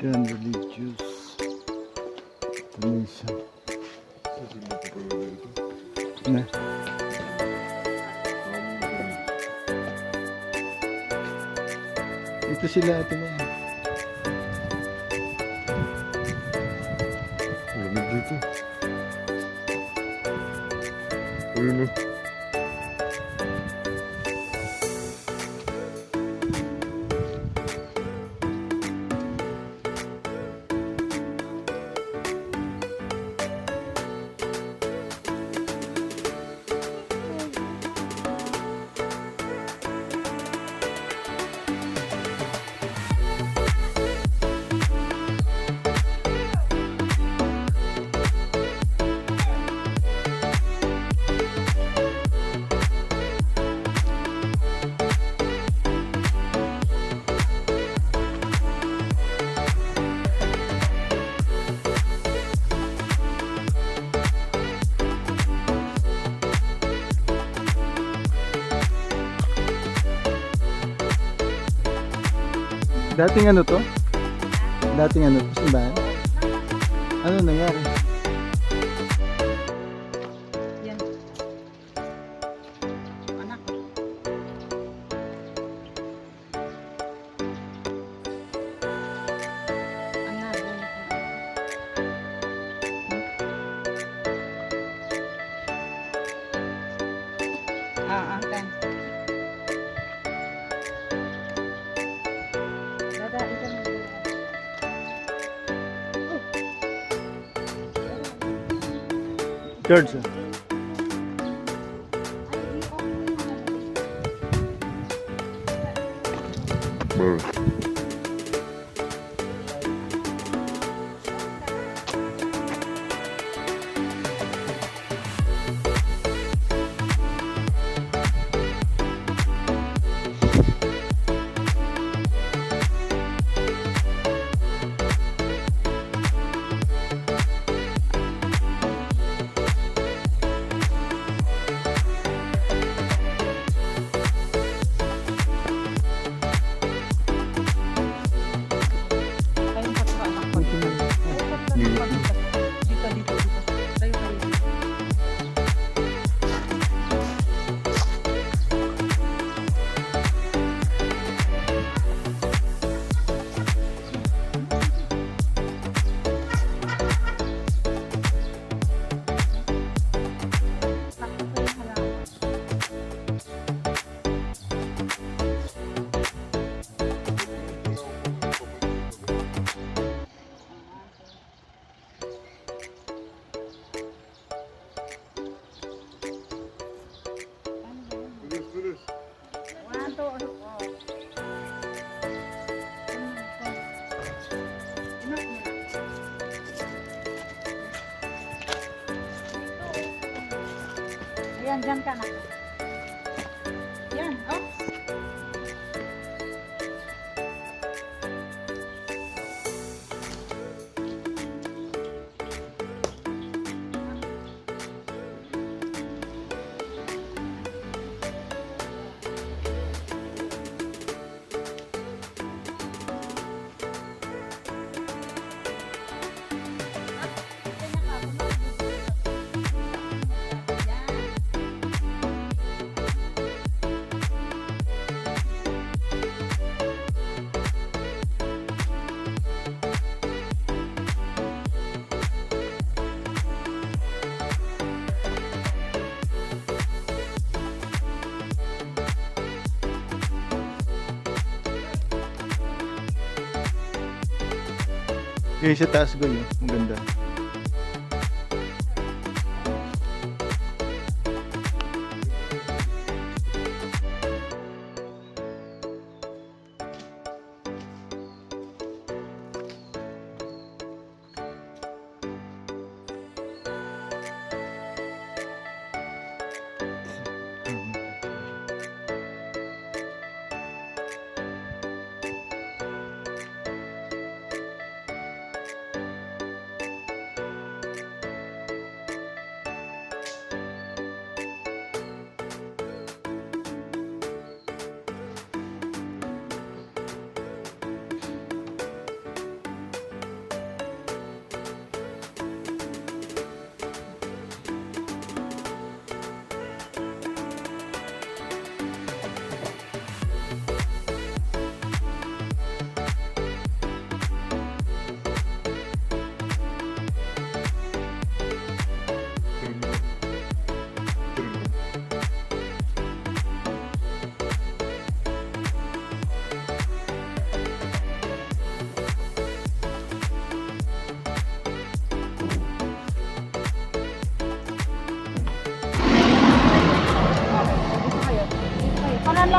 American Religious Commission. Na. Ito sila, ito na yan. Lamig dito. Ayun o. Dating ano to? Dating ano to? Simbahan? Ano nangyari? Yan. Anak. Anak. Ten. Dada, isa mo. George. Bro. Ayan, dyan ka na. Yan, oh. Yung sa taas ko yun. Maganda.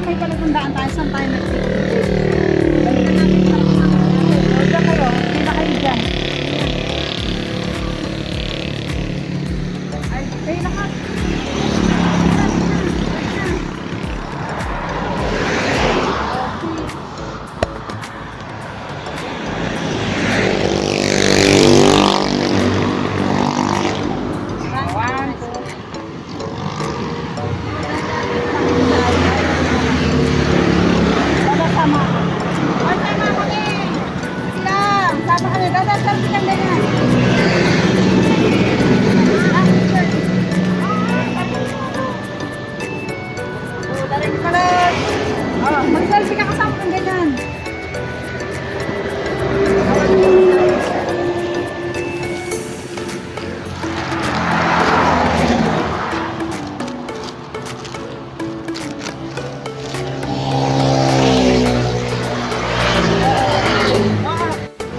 may palatandaan tayo. Saan tayo nag-picnic? Diyan kayo. Hindi na kayo dyan. Ay, kayo lahat. Mag-selfie ka kasama kang ganyan.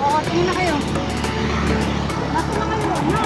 Oo, tingin na kayo. Nasa na kayo, no?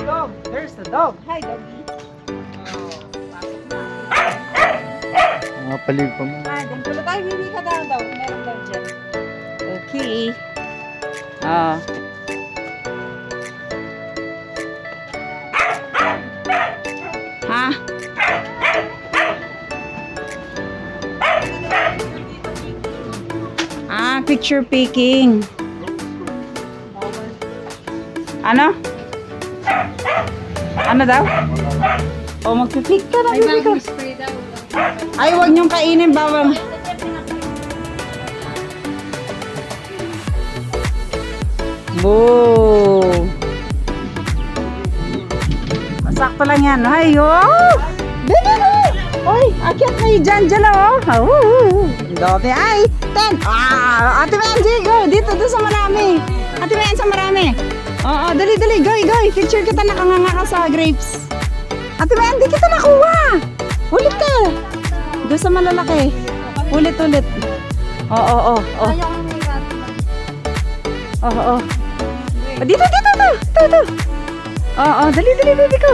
Dog. There's the dog. Hi, doggy. Mga palig pa mo. Ah, dyan pala tayo. Hindi ka daw. Meron daw dyan. Okay. Ah. Ha? Ah, picture picking. Ano? Ano daw? O, magpipick ka na. Ay, ay, huwag niyong kainin, bawang. Boo! Sakto lang yan. Ay, oh! Baby, oy, akyat na yung dyan, oh. Oh, dami. Ay, 10. Ah, Ate Benji, go. Dito, doon sa marami. Ate Benji, sa marami. Oo, dali, dali. Go, go. Picture kita, nakanganga ka sa grapes. Ate Benji, kita nakuha. Ulit ka. Doon sa malalaki. Ulit, ulit. Oo, oo, oo. Oo, oo. Dito, dito, dito. Dito. Oo, dali, dali, baby ko.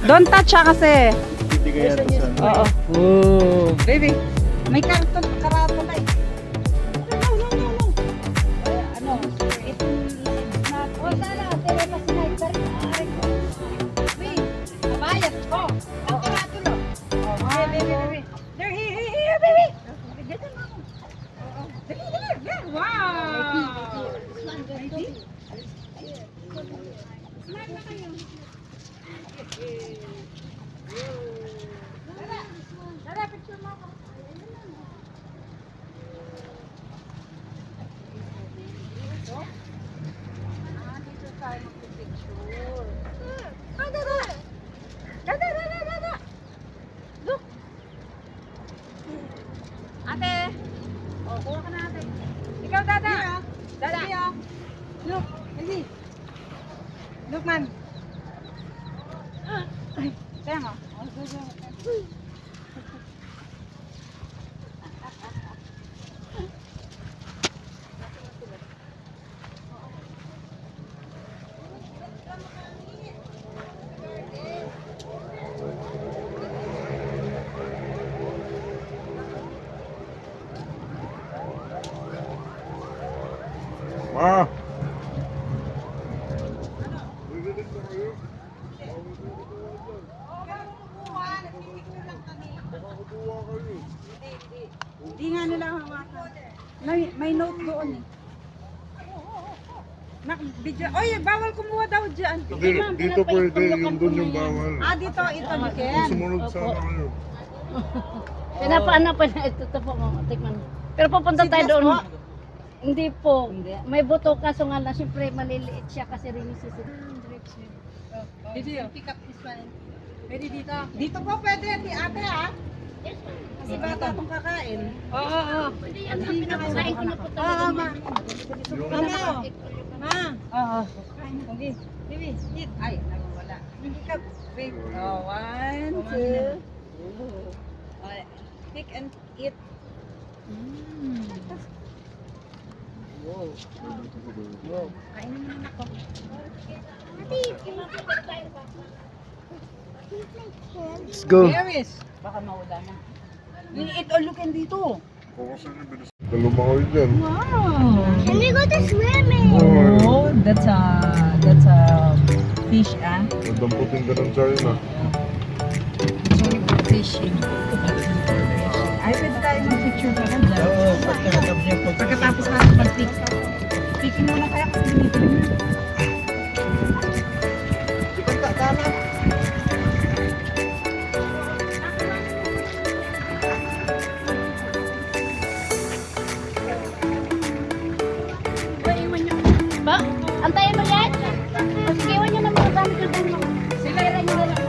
Don't touch ha kasi. Hindi kaya ito sa... Oo. Oh, baby. May karato na eh. No, no, no, no. Ano? It's not... Oh, sana. Tere pa si Sniper. Wait. Kabayat ko. Ang karato no. Oh, baby, baby. There, here, baby. Ganyan mo. Dali, dali. Wow. Smile na kayo. Dada, picture mo ako. Dito tayo magpipicture. Dada! Dada, dada, dada! Look! Ate! O, kuha ka na ate. Ikaw, dada! Dada! Look! Easy! Look, man! Ay, kaya nga. Ma! Hindi nga nila hawakan. May note doon eh. Video. Oy, bawal kumuha daw dyan. Dito pwede, yung doon yung bawal. Ah, dito, ito, Mikel. Sumunod sana kayo. Pinapaano pa na ito po mga tikman. Pero pupunta tayo doon. Hindi po. May buto kaso nga lang siyempre maliliit siya kasi rin si Pick up this one. Pwede dito. Dito po pwede, ate ha? Kasi bata itong kakain. Oo. Hindi yan ang pinapakain ko na po talaga. Oo, ma. Ano? Ma. Oo. Okay. Bibi, eat. Ay, nawawala. Hindi ka. Wait. Oh, 1, 2. Okay. Pick and eat. Wow. Kainin mo na ako. Let's go. Paris. Baka mawala na. Eat all you can dito. Dalawang kayo dyan. Wow. Can we go to swimming? Oh, that's a fish, ah. Nandamputin ka ng China. Sorry for fishing. Ay, pwede tayo mag-picture pa lang dyan. Oo, pagkatapos natin mag-pick. Picking mo na kaya kasi dito. Ba? Antayin mo yan? O sige, iwan nyo na mga gamit ko doon. Sila nyo na lang.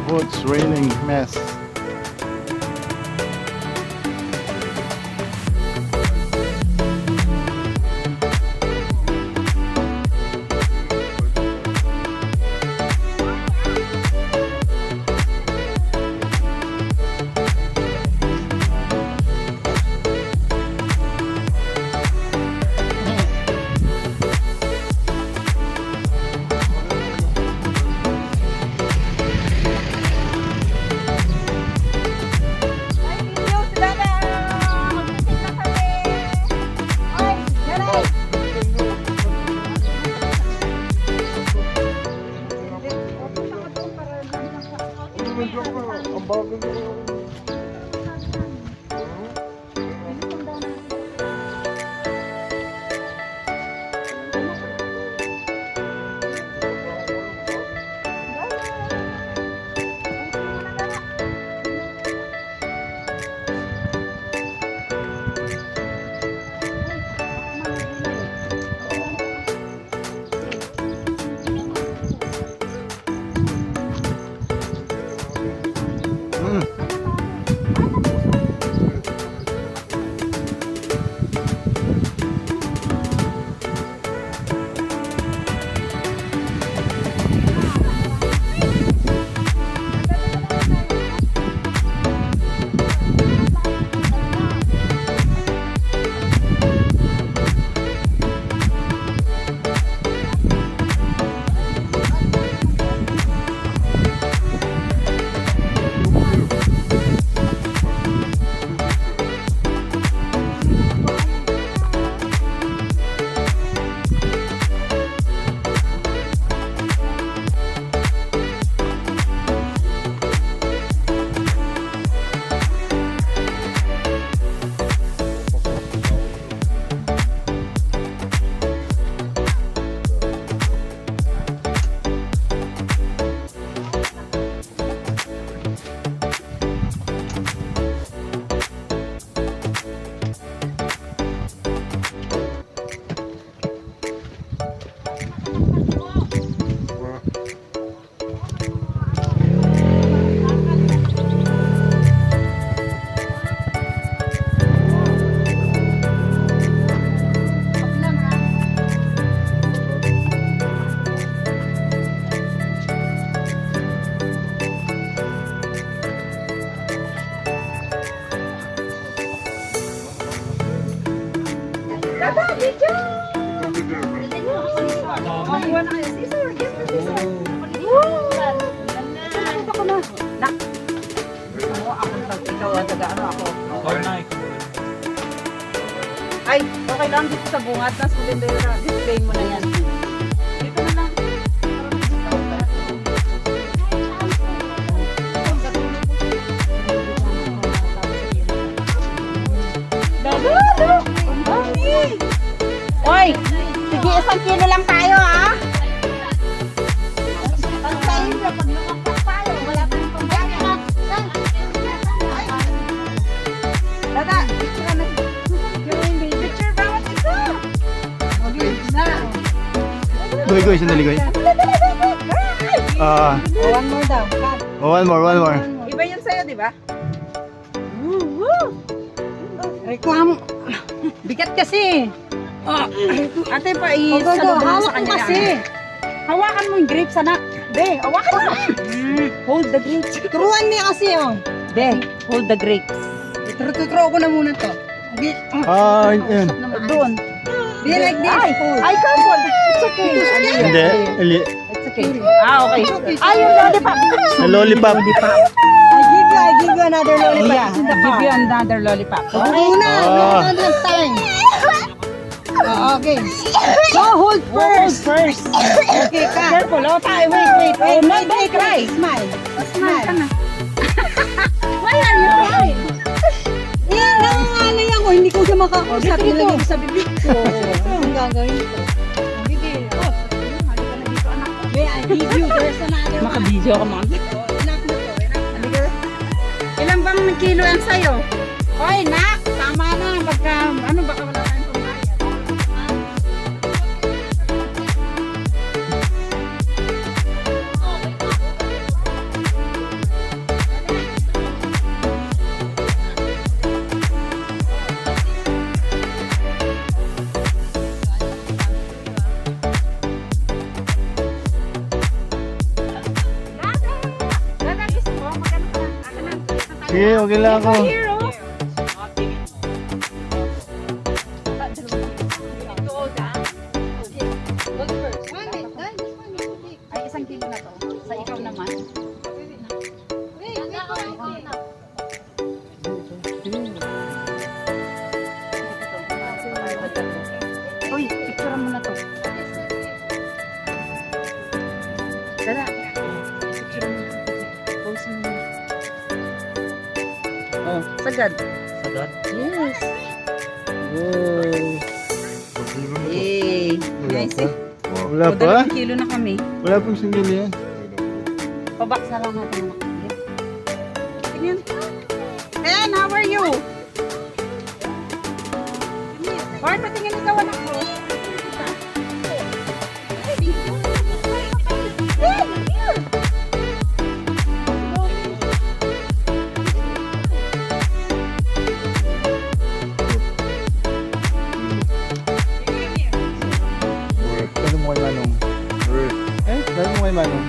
Oh, it's raining. Mess. Ang bago nyo. Makuha na kayo. Scissor, give me scissor. Ano ko na? Nak. Ako ikaw ang taga-ano ako. Ay, okay lang dito sa bungat. Tapos display mo na yan. Dito na lang. Oy! Sige, 1 kilo lang tayo, ha? Pantayin na, pag lumakpak tayo, wala pa Goy, sandali, Goy. Ah, One more daw. Cut. one more. Iba yun sa'yo, di ba? Reklamo. Bigat kasi. Ate pa, isalubong mo sa kanya kasi. Hawakan mo yung grapes, anak. Be, hawakan mo. Hold the grapes. Turuan niya kasi, oh. Be, hold the grapes. Tuturo ko na muna to. Ah, yun. Doon. Be like this. Ay, careful. It's okay. Hindi. It's okay. Okay. Ay, yung lollipop. Sa lollipop. I give you another lollipop. Yeah, I give you another lollipop. Okay na. Ah. No time. Okay. So, hold first. Okay, ka. Careful. Oh, tayo. Wait. Oh, no, don't cry. Smile. Smile. Why are you crying? Nangangalay ako. Hindi ko siya makakusap. Nilagay ko sa bibig ko. Ang gagawin ko. I give you. There's another one. Maka-video ka mo. Ilan bang kilo yan sa'yo? Hoy, nak! Tama na. Baka wala tayong pambayad. Sige, okay lang ako. Ay, isang kilo na to. Sa ikaw naman. Uy, picture mo na to. Dala. Picture mo na to. Post mo na. Oh, sagad. Sagad? Yes. Wow. Yay. Nice eh. Wala O, pa? 2 kilo na kami. Wala pong sandali yan. Pabaks na lang natin mga kapatid. Tingnan. Ben, how are you? Hoy, patingin ikaw anak mo. Tanong mo kay Manong. Tanong mo kay Manong.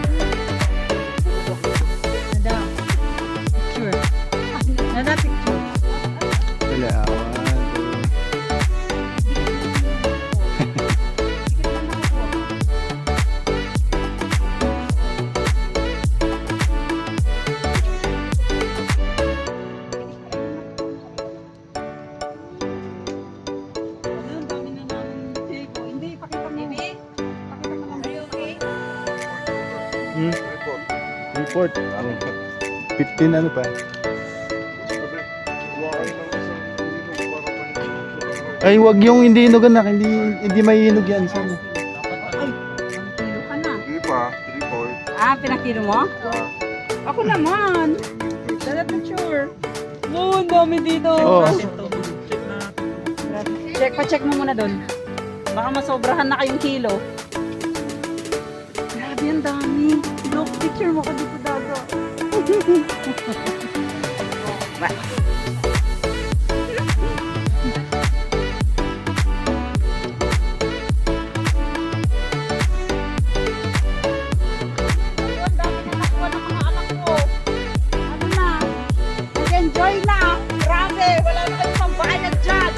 Nada. Picture. Nada picture. Wala. Hindi, pakita mo. Pakita mo lang. Report. 15 ano pa? Ay, wag yung hindi hinugan na. Hindi may hinog yan. Sana. Ay, 1 kilo ka na. Hindi pa, 3 point. Pinakilo mo? Ako naman. Dala picture. Oh, ang dami dito. Oh. Check mo muna doon. Baka masobrahan na kayong kilo. Grabe, ang dami. Look, picture mo ko dito, Dago. Ang dami na nakuha ng mga anak ko. Ano na? Nag-enjoy na. Grabe, wala na kayong pambayad dyan.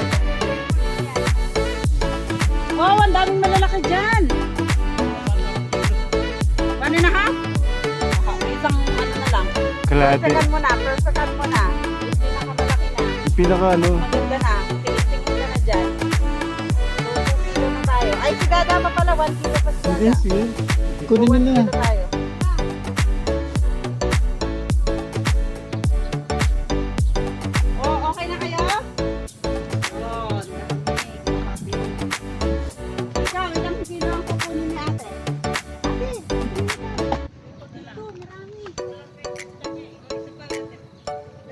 Wow, ang daming malalaki dyan. 1.5? Isang ano na lang. Kalahati. Perfectan mo na. Yung pinakamalaki na. Yung pinaka ano. Maganda na. Tingin ka na dyan. So, 2 kilo na tayo. Ay, si Dada pa pala. 1 kilo pa si Dada. Yes, yes. Kunin mo na. 1 kilo tayo. Oh, okay na kayo? Oh, ikaw, ilang kilo ang kukunin ni ate? Ate, ito, marami.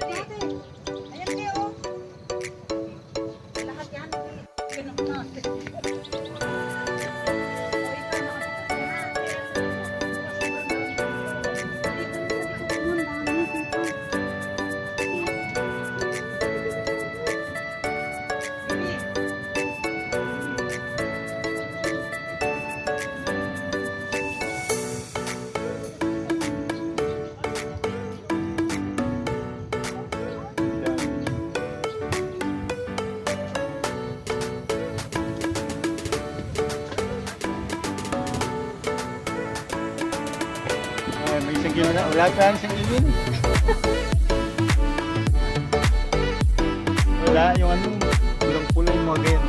Ate, ayan kayo. Lahat yan. Ganun na. Oh, ito, Wala pa lang siyang ingin. Wala, yung ano, pulang-pula yung mga ganyan.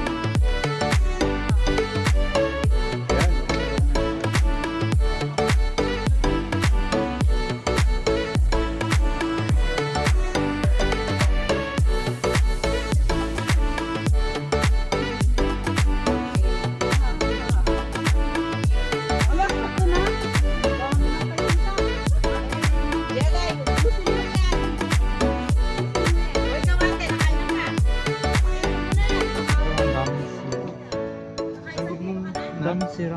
Yan. Dami sira.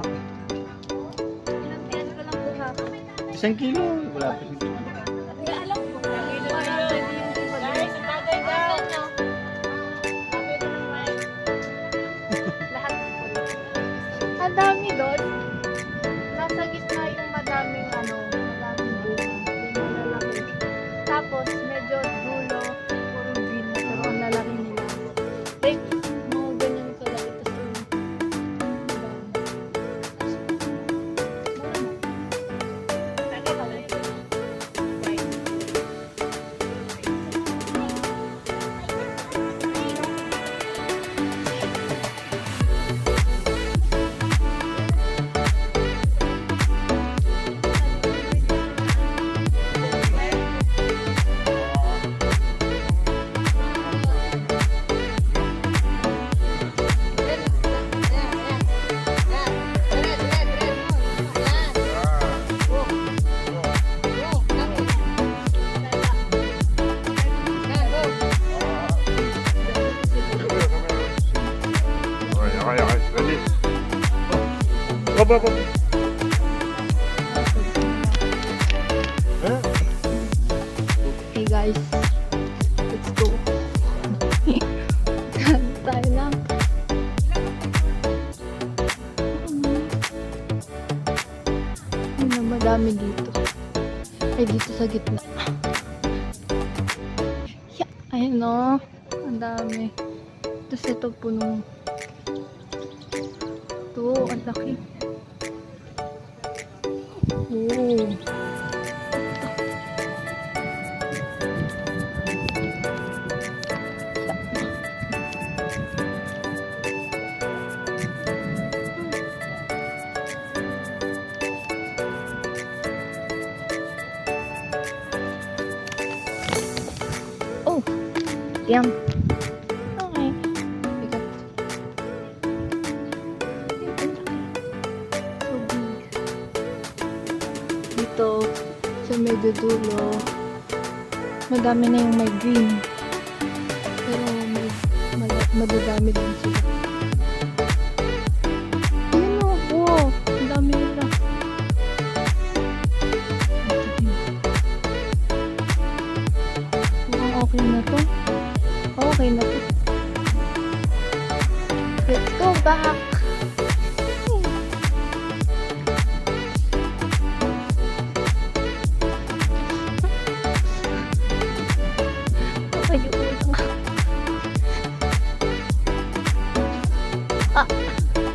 Isang kilo. Wala pa dito. Ang dami doon. Nasa gitna yung madaming madaming bunga. Yung malalaki. Tapos medyo dulo, puro green na pero ang lalaki nila. Like, mga ganyan kalaki. Okay. Ready? Baba. Hey guys, let's go. Tayo lang. Yun na madami dito. Ay, dito sa gitna. Yeah, ayun o. Ang dami. Tapos ito punong. Ito, ang laki. Oh. Oh, yum. Okay. Bigat. So big. Dito, sa medyo dulo, madami na yung may green. Pero may madadami din sila. Ayun o, wow, ang dami nila. Okay na to. Okay na to. Let's go back. Ayun lang.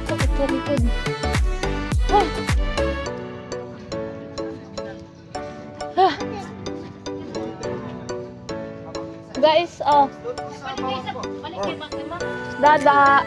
Sakit sa likod. Guys, Dada.